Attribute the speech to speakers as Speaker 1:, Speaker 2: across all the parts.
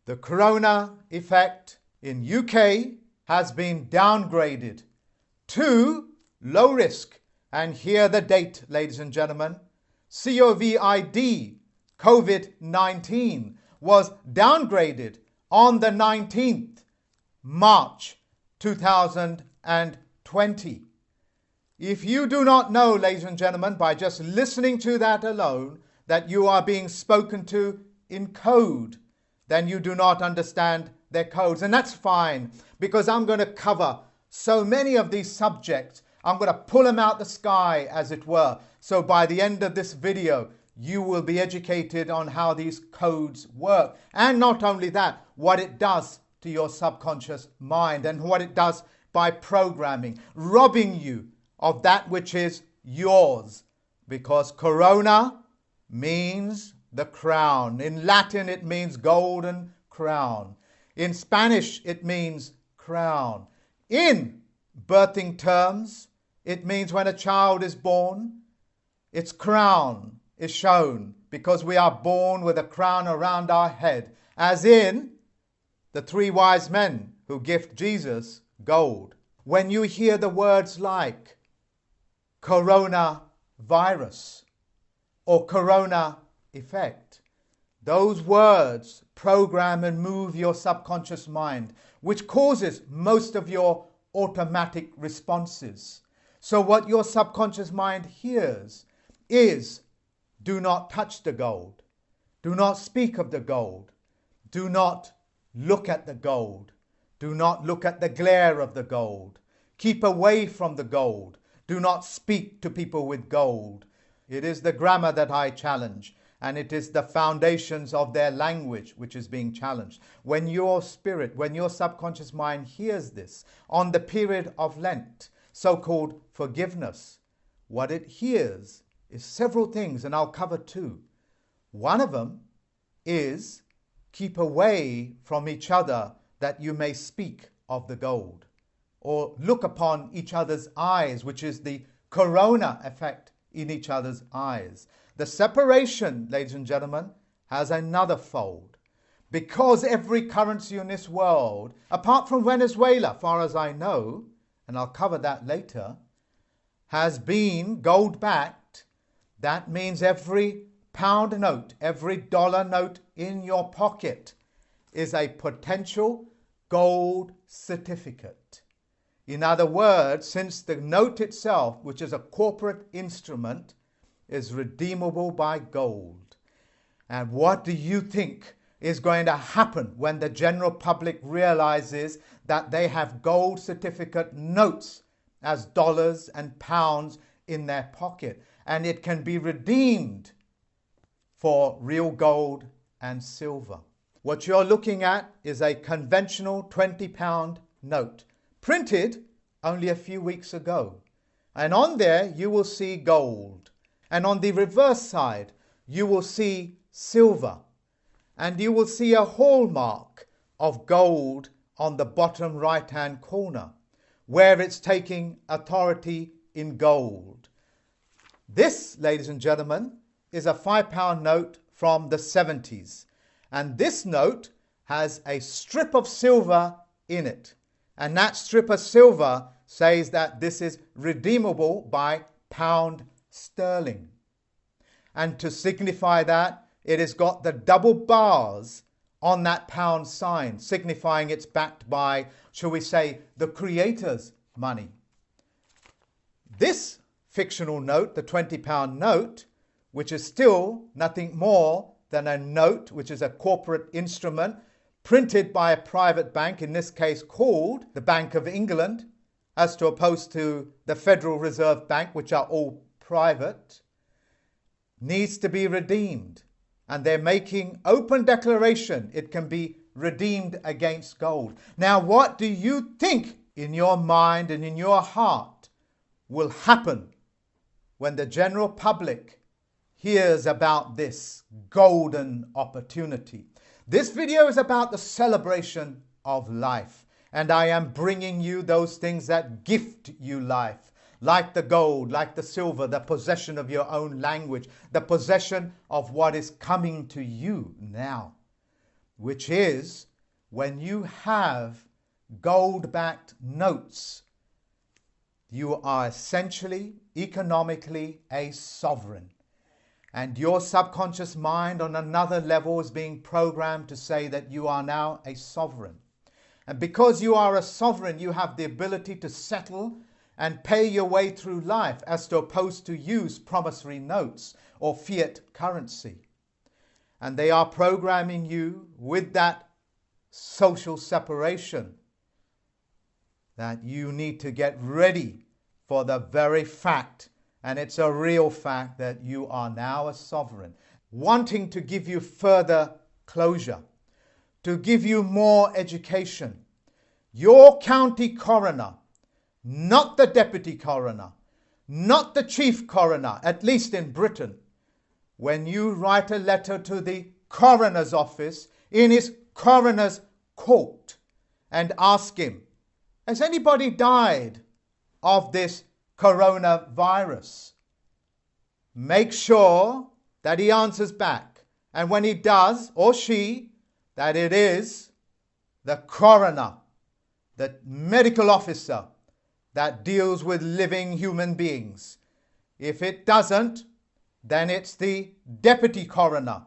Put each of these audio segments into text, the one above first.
Speaker 1: The corona effect in UK has been downgraded to low risk. And here the date, ladies and gentlemen. COVID, COVID-19, was downgraded on the 19th March 2020. If you do not know, ladies and gentlemen, by just listening to that alone, that you are being spoken to in code, then you do not understand their codes. And that's fine, because I'm going to cover so many of these subjects. I'm going to pull them out the sky, as it were. So by the end of this video, you will be educated on how these codes work. And not only that, what it does to your subconscious mind and what it does by programming, robbing you of that which is yours. Because corona means the crown. In Latin, it means golden crown. In Spanish, it means crown. In birthing terms, it means when a child is born, its crown is shown because we are born with a crown around our head, as in the three wise men who gift Jesus gold. When you hear the words like coronavirus or corona effect, those words program and move your subconscious mind, which causes most of your automatic responses. So what your subconscious mind hears is, do not touch the gold. Do not speak of the gold. Do not look at the gold. Do not look at the glare of the gold. Keep away from the gold. Do not speak to people with gold. It is the grammar that I challenge, and it is the foundations of their language which is being challenged. When your spirit, when your subconscious mind hears this on the period of Lent, so-called forgiveness, what it hears is several things, and I'll cover two. One of them is keep away from each other that you may speak of the gold, or look upon each other's eyes, which is the corona effect in each other's eyes. The separation, ladies and gentlemen, has another fold. Because every currency in this world, apart from Venezuela, far as I know, and I'll cover that later, has been gold-backed, that means every pound note, every dollar note in your pocket is a potential gold certificate. In other words, since the note itself, which is a corporate instrument, is redeemable by gold. And what do you think is going to happen when the general public realizes that they have gold certificate notes as dollars and pounds in their pocket, and it can be redeemed for real gold and silver? What you're looking at is a conventional £20 note, printed only a few weeks ago. And on there you will see gold. And on the reverse side you will see silver. And you will see a hallmark of gold on the bottom right-hand corner, where it's taking authority in gold. This, ladies and gentlemen, is a £5 note from the 70s. And this note has a strip of silver in it. And that strip of silver says that this is redeemable by pound sterling. And to signify that, it has got the double bars on that pound sign, signifying it's backed by, shall we say, the creator's money. This fictional note, the £20 note, which is still nothing more than a note, which is a corporate instrument printed by a private bank, in this case called the Bank of England, as to opposed to the Federal Reserve Bank, which are all private, needs to be redeemed. And they're making open declaration it can be redeemed against gold. Now, what do you think in your mind and in your heart will happen when the general public hears about this golden opportunity? This video is about the celebration of life, and I am bringing you those things that gift you life, like the gold, like the silver, the possession of your own language, the possession of what is coming to you now. which is when you have gold-backed notes, you are essentially, economically, a sovereign. And your subconscious mind on another level is being programmed to say that you are now a sovereign. And because you are a sovereign, you have the ability to settle and pay your way through life as opposed to use promissory notes or fiat currency. And they are programming you with that social separation that you need to get ready for the very fact, and it's a real fact, that you are now a sovereign, wanting to give you further closure, to give you more education. Your county coroner, not the deputy coroner, not the chief coroner, at least in Britain, when you write a letter to the coroner's office in his coroner's court and ask him, has anybody died of this coronavirus? Make sure that he answers back. And when he does, or she, that it is the coroner, the medical officer that deals with living human beings. If it doesn't, then it's the deputy coroner.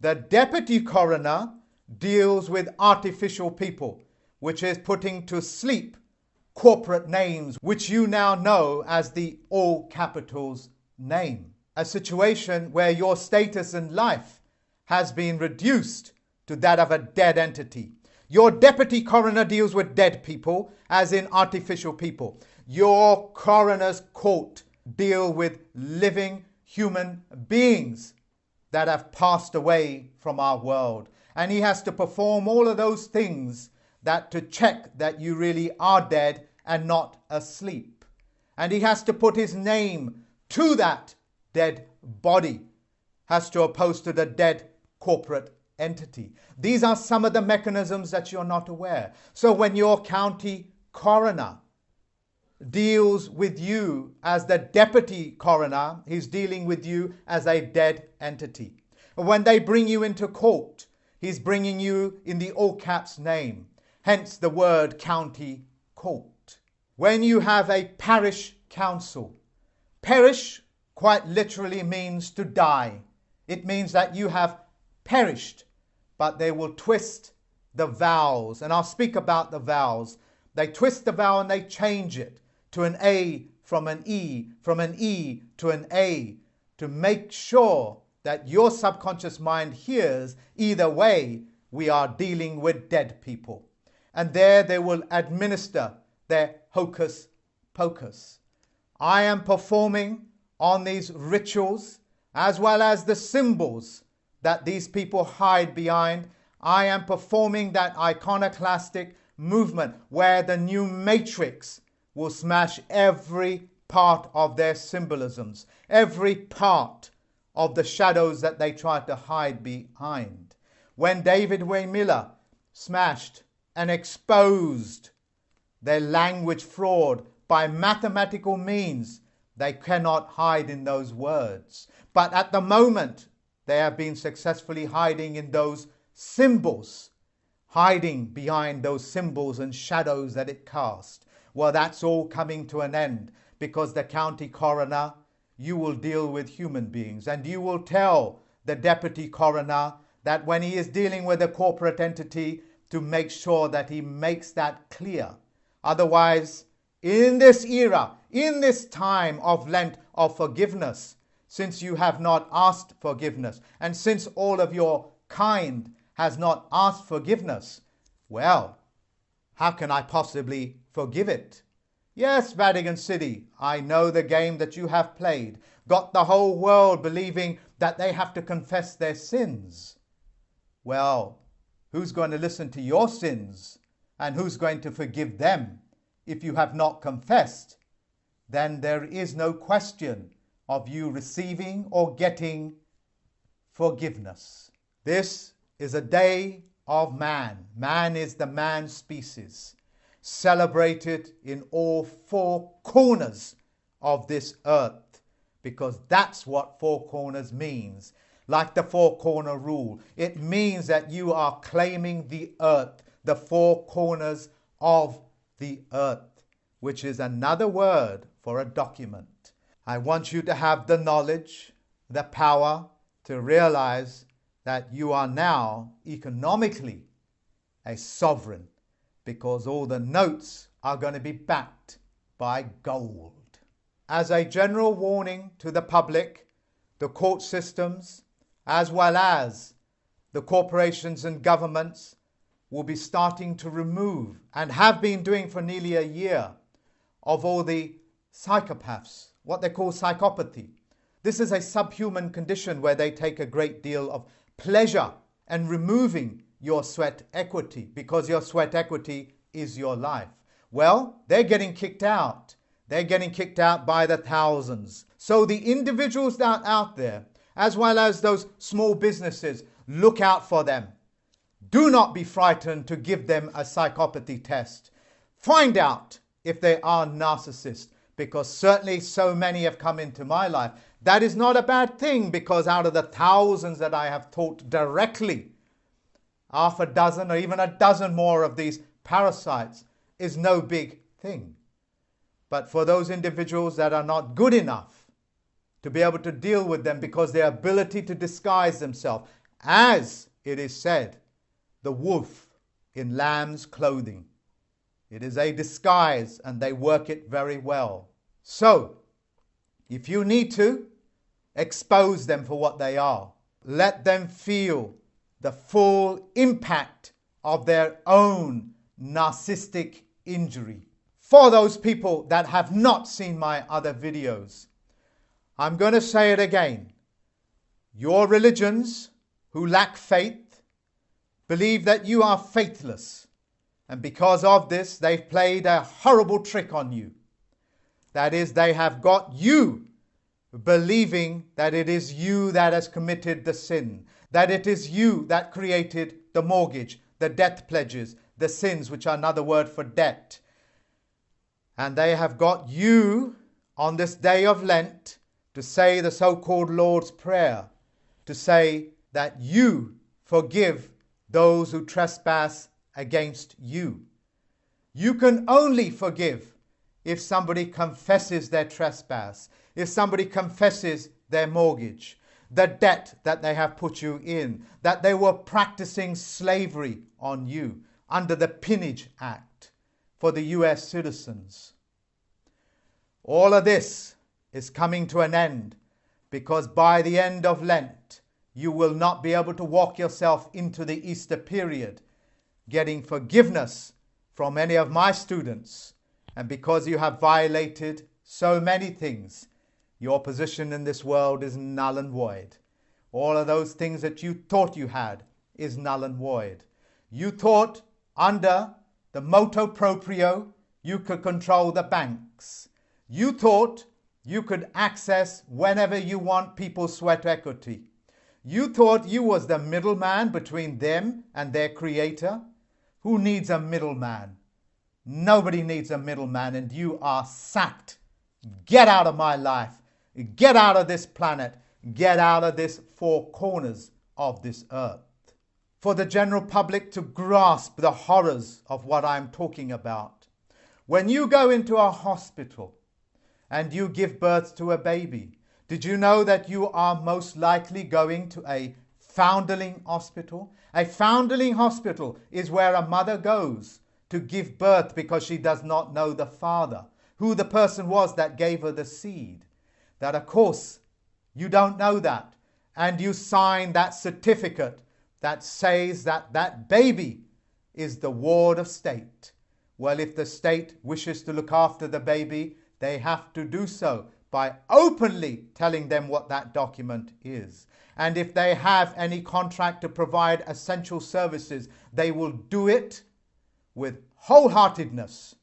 Speaker 1: The deputy coroner deals with artificial people, which is putting to sleep corporate names, which you now know as the all capitals name. A situation where your status in life has been reduced to that of a dead entity. Your deputy coroner deals with dead people, as in artificial people. Your coroner's court deal with living human beings that have passed away from our world. And he has to perform all of those things that to check that you really are dead and not asleep. And he has to put his name to that dead body, as opposed to the dead corporate entity. These are some of the mechanisms that you're not aware. So when your county coroner deals with you as the deputy coroner, he's dealing with you as a dead entity. When they bring you into court, he's bringing you in the all caps name, hence the word county court. When you have a parish council, perish quite literally means to die. It means that you have perished, but they will twist the vowels, and I'll speak about the vowels. They twist the vowel and they change it to an A from an E, from an E to an A, to make sure that your subconscious mind hears either way we are dealing with dead people. And there they will administer their hocus pocus. I am performing on these rituals as well as the symbols that these people hide behind. I am performing that iconoclastic movement where the new matrix will smash every part of their symbolisms, every part of the shadows that they tried to hide behind. When David Way Miller smashed and exposed their language fraud by mathematical means, they cannot hide in those words. But at the moment, they have been successfully hiding in those symbols, hiding behind those symbols and shadows that it cast. Well, that's all coming to an end, because the county coroner, you will deal with human beings, and you will tell the deputy coroner that when he is dealing with a corporate entity, to make sure that he makes that clear. Otherwise, in this era, in this time of Lent of forgiveness, since you have not asked forgiveness, and since all of your kind has not asked forgiveness, well, how can I possibly forgive it? Yes, Vatican City, I know the game that you have played, got the whole world believing that they have to confess their sins. Well, who's going to listen to your sins, and who's going to forgive them? If you have not confessed, then there is no question of you receiving or getting forgiveness. This is a day of man. Man is the man species, celebrated in all four corners of this earth, because that's what four corners means. like the four-corner rule. It means that you are claiming the earth, the four corners of the earth, which is another word for a document. I want you to have the knowledge, the power to realize that you are now economically a sovereign, because all the notes are going to be backed by gold. As a general warning to the public, the court systems, as well as the corporations and governments, will be starting to remove, and have been doing for nearly a year, of all the psychopaths, what they call psychopathy. This is a subhuman condition where they take a great deal of pleasure in removing your sweat equity, because your sweat equity is your life. Well, they're getting kicked out. They're getting kicked out by the thousands. So the individuals that are out there, as well as those small businesses, look out for them. Do not be frightened to give them a psychopathy test. Find out if they are narcissists, because certainly so many have come into my life. That is not a bad thing, because out of the thousands that I have taught directly, half a dozen or even a dozen more of these parasites is no big thing. But for those individuals that are not good enough to be able to deal with them, because their ability to disguise themselves, as it is said, the wolf in lamb's clothing. It is a disguise, and they work it very well. So, if you need to, expose them for what they are. Let them feel the full impact of their own narcissistic injury. For those people that have not seen my other videos, I'm going to say it again. Your religions who lack faith believe that you are faithless, and because of this they've played a horrible trick on you. That is, they have got you believing that it is you that has committed the sin, that it is you that created the mortgage, the death pledges, the sins, which are another word for debt. And they have got you on this day of Lent to say the so-called Lord's Prayer, to say that you forgive those who trespass against you. You can only forgive if somebody confesses their trespass, if somebody confesses their mortgage, the debt that they have put you in, that they were practicing slavery on you under the Peonage Act for the US citizens. All of this is coming to an end, because by the end of Lent, you will not be able to walk yourself into the Easter period getting forgiveness from any of my students. And because you have violated so many things, your position in this world is null and void. All of those things that you thought you had is null and void. You thought under the motu proprio you could control the banks. You thought you could access whenever you want people's sweat equity. You thought you was the middleman between them and their creator. Who needs a middleman? Nobody needs a middleman, and you are sacked. Get out of my life. Get out of this planet. Get out of this four corners of this earth. For the general public to grasp the horrors of what I'm talking about. When you go into a hospital and you give birth to a baby, did you know that you are most likely going to a foundling hospital? A foundling hospital is where a mother goes to give birth because she does not know the father, who the person was that gave her the seed. That, of course, you don't know that. And you sign that certificate that says that that baby is the ward of state. Well, if the state wishes to look after the baby, they have to do so by openly telling them what that document is. And if they have any contract to provide essential services, they will do it with wholeheartedness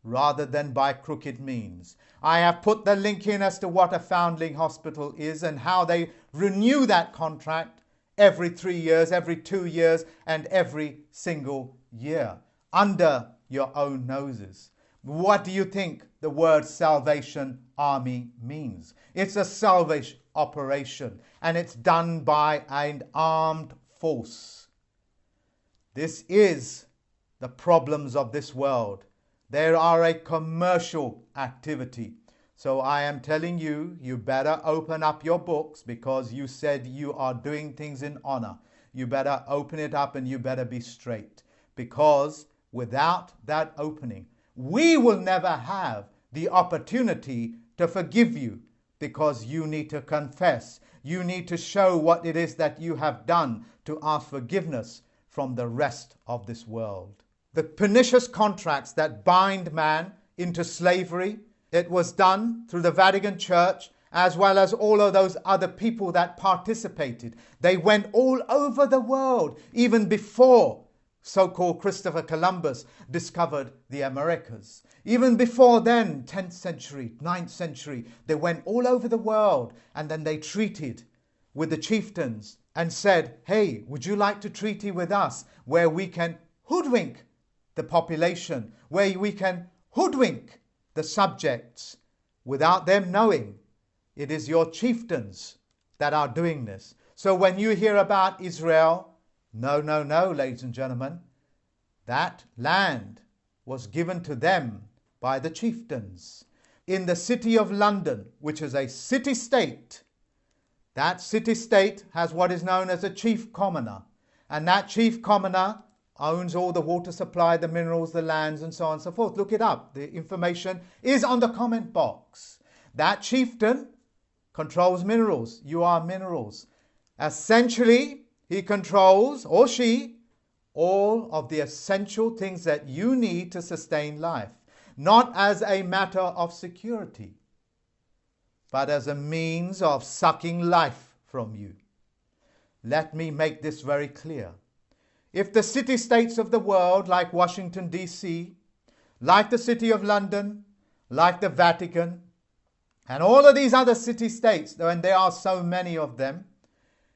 Speaker 1: rather than by crooked means. I have put the link in as to what a foundling hospital is and how they renew that contract every 3 years, every 2 years, and every single year under your own noses. What do you think the word Salvation Army means? It's a Salvation operation, and it's done by an armed force. This is the problems of this world. They are a commercial activity. So I am telling you, you better open up your books, because you said you are doing things in honor. You better open it up and you better be straight, because without that opening, we will never have the opportunity to forgive you, because you need to confess. You need to show what it is that you have done to ask forgiveness from the rest of this world. The pernicious contracts that bind man into slavery, it was done through the Vatican Church, as well as all of those other people that participated. They went all over the world, even before so-called Christopher Columbus discovered the Americas. Even before then, 10th century, 9th century, they went all over the world, and then they treated with the chieftains and said, hey, would you like to treaty with us, where we can hoodwink the population, where we can hoodwink the subjects without them knowing? It is your chieftains that are doing this. So when you hear about Israel, no, ladies and gentlemen, that land was given to them by the chieftains. In the city of London, which is a city-state, that city-state has what is known as a chief commoner. And that chief commoner owns all the water supply, the minerals, the lands, and so on and so forth. Look it up. The information is on the comment box. That chieftain controls minerals. You are minerals. Essentially, he controls, or she, all of the essential things that you need to sustain life. Not as a matter of security, but as a means of sucking life from you. Let me make this very clear. If the city-states of the world, like Washington, D.C., like the City of London, like the Vatican, and all of these other city-states, and there are so many of them,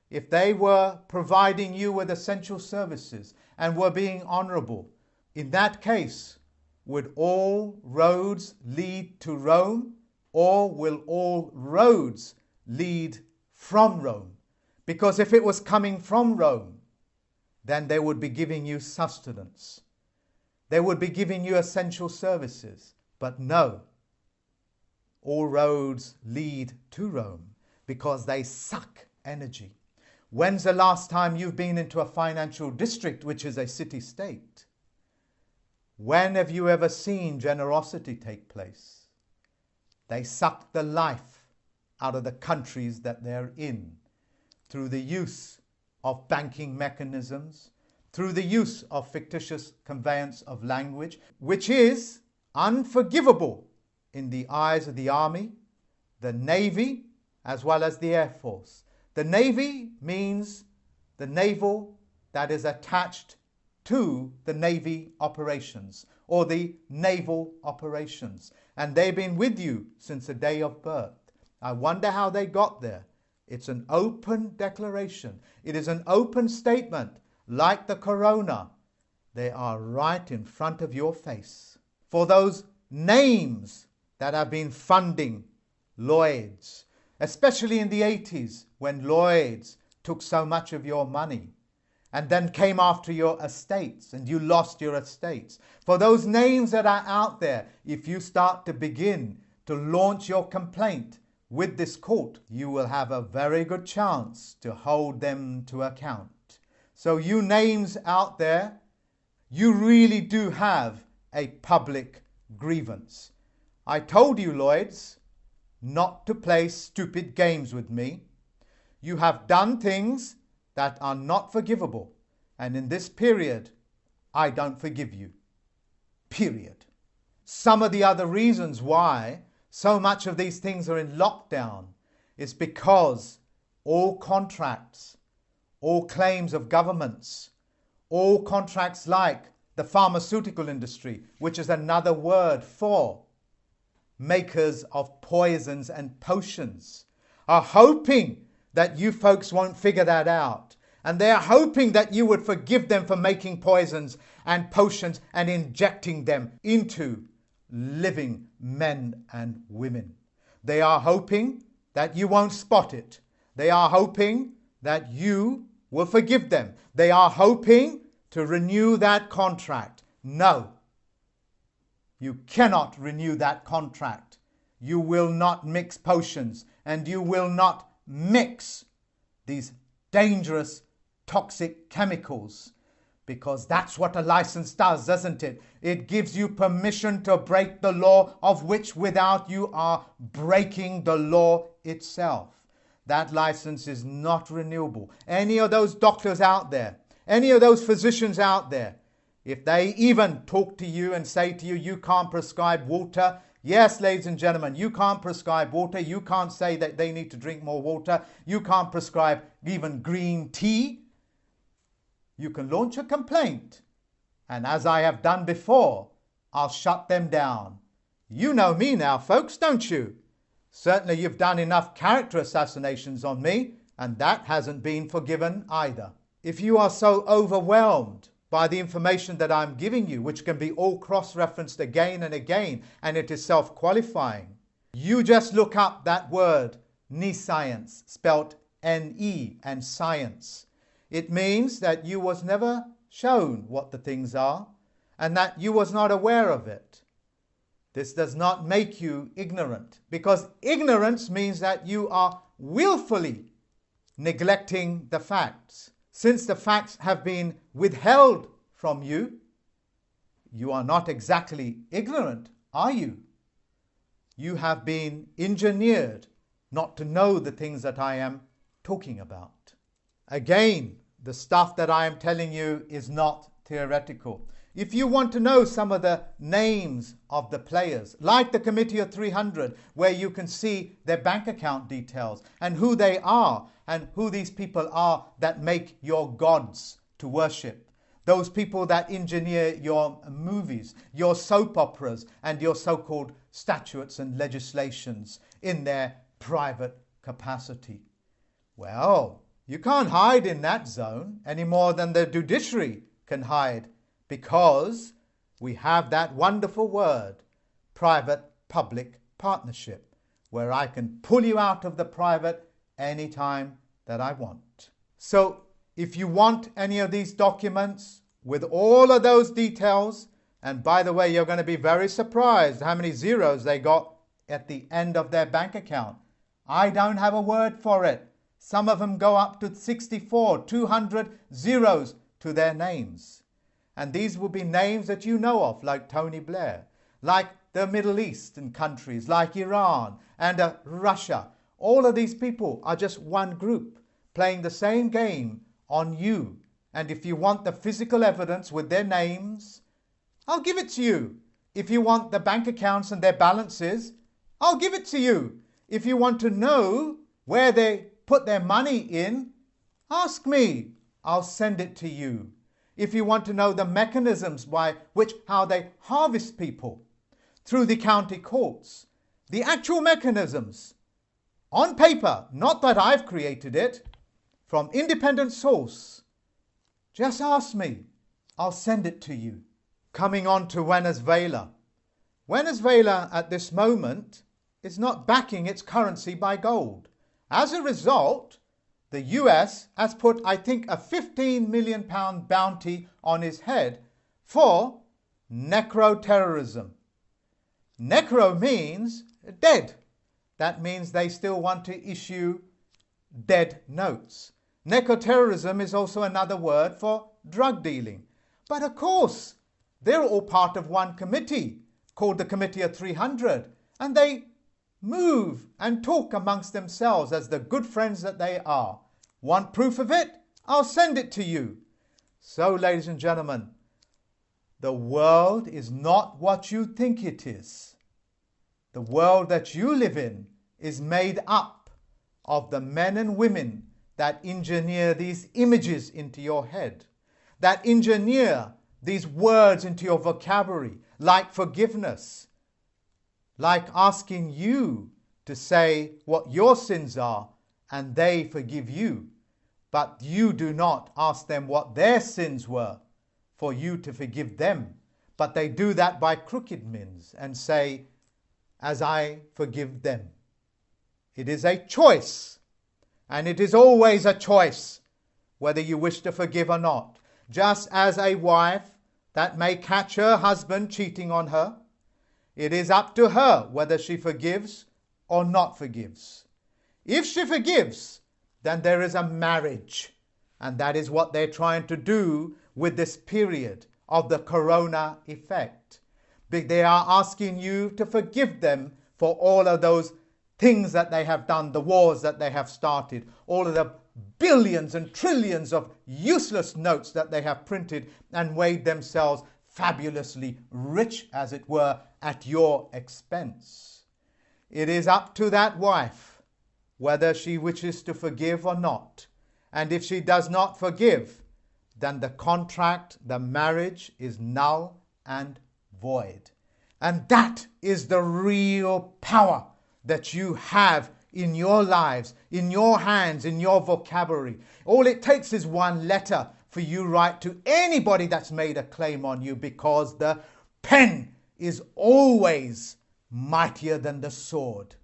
Speaker 1: if they were providing you with essential services and were being honorable, in that case, would all roads lead to Rome, or will all roads lead from Rome? Because if it was coming from Rome, then they would be giving you sustenance. They would be giving you essential services. But no, all roads lead to Rome, because they suck energy. When's the last time you've been into a financial district, which is a city-state? When have you ever seen generosity take place? They suck the life out of the countries that they're in through the use of banking mechanisms, through the use of fictitious conveyance of language, which is unforgivable in the eyes of the Army, the Navy, as well as the Air Force. The Navy means the naval that is attached to the Navy operations, or the naval operations. And they've been with you since the day of birth. I wonder how they got there. It's an open declaration. It is an open statement, like the corona. They are right in front of your face. For those names that have been funding Lloyd's, especially in the 80s, when Lloyd's took so much of your money and then came after your estates and you lost your estates. For those names that are out there, if you start to begin to launch your complaint with this court, you will have a very good chance to hold them to account. So you names out there, you really do have a public grievance. I told you, Lloyds, not to play stupid games with me. You have done things that are not forgivable. And in this period, I don't forgive you. Period. Some of the other reasons why so much of these things are in lockdown is because all contracts, all claims of governments, all contracts like the pharmaceutical industry, which is another word for makers of poisons and potions, are hoping that you folks won't figure that out. And they are hoping that you would forgive them for making poisons and potions and injecting them into living men and women. They are hoping that you won't spot it. They are hoping that you will forgive them. They are hoping to renew that contract. No, you cannot renew that contract. You will not mix potions, and you will not mix these dangerous toxic chemicals, because that's what a license does, doesn't it? It gives you permission to break the law, of which without you are breaking the law itself. That license is not renewable. Any of those doctors out there, any of those physicians out there, if they even talk to you and say to you, you can't prescribe water. Yes, ladies and gentlemen, you can't prescribe water. You can't say that they need to drink more water. You can't prescribe even green tea. You can launch a complaint. And as I have done before, I'll shut them down. You know me now, folks, don't you? Certainly you've done enough character assassinations on me, and that hasn't been forgiven either. If you are so overwhelmed by the information that I'm giving you, which can be all cross-referenced again and again, and it is self-qualifying, you just look up that word, nescience, spelt N-E, and science. It means that you was never shown what the things are, and that you was not aware of it. This does not make you ignorant, because ignorance means that you are willfully neglecting the facts. Since the facts have been withheld from you, you are not exactly ignorant, are you? You have been engineered not to know the things that I am talking about. Again, the stuff that I am telling you is not theoretical. If you want to know some of the names of the players, like the Committee of 300, where you can see their bank account details and who they are and who these people are that make your gods to worship, those people that engineer your movies, your soap operas, and your so-called statutes and legislations in their private capacity. Well, you can't hide in that zone any more than the judiciary can hide, because we have that wonderful word, private-public partnership, where I can pull you out of the private anytime that I want. So if you want any of these documents with all of those details, and by the way, you're going to be very surprised how many zeros they got at the end of their bank account. I don't have a word for it. Some of them go up to 64, 200 zeros to their names. And these will be names that you know of, like Tony Blair, like the Middle Eastern countries, like Iran and Russia. All of these people are just one group playing the same game on you. And if you want the physical evidence with their names, I'll give it to you. If you want the bank accounts and their balances, I'll give it to you. If you want to know where they put their money in, ask me. I'll send it to you. If you want to know the mechanisms by which how they harvest people through the county courts, the actual mechanisms on paper, not that I've created it, from independent source, just ask me. I'll send it to you. Coming on to Venezuela. Venezuela at this moment is not backing its currency by gold. As a result, the US has put, I think, a £15 million bounty on his head for necro-terrorism. Necro means dead. That means they still want to issue dead notes. Necro-terrorism is also another word for drug dealing. But of course, they're all part of one committee called the Committee of 300, and they move and talk amongst themselves as the good friends that they are. Want proof of it? I'll send it to you. So, ladies and gentlemen, the world is not what you think it is. The world that you live in is made up of the men and women that engineer these images into your head, that engineer these words into your vocabulary, like forgiveness, like asking you to say what your sins are and they forgive you, but you do not ask them what their sins were for you to forgive them, but they do that by crooked means and say, as I forgive them. It is a choice, and it is always a choice whether you wish to forgive or not. Just as a wife that may catch her husband cheating on her, it is up to her whether she forgives or not forgives. If she forgives, then there is a marriage, and that is what they're trying to do with this period of the corona effect. They are asking you to forgive them for all of those things that they have done, the wars that they have started, all of the billions and trillions of useless notes that they have printed and made themselves fabulously rich, as it were, at your expense. It is up to that wife whether she wishes to forgive or not. And if she does not forgive, then the contract, the marriage, is null and void. And that is the real power that you have in your lives, in your hands, in your vocabulary. All it takes is one letter for you to write to anybody that's made a claim on you, because the pen is always mightier than the sword.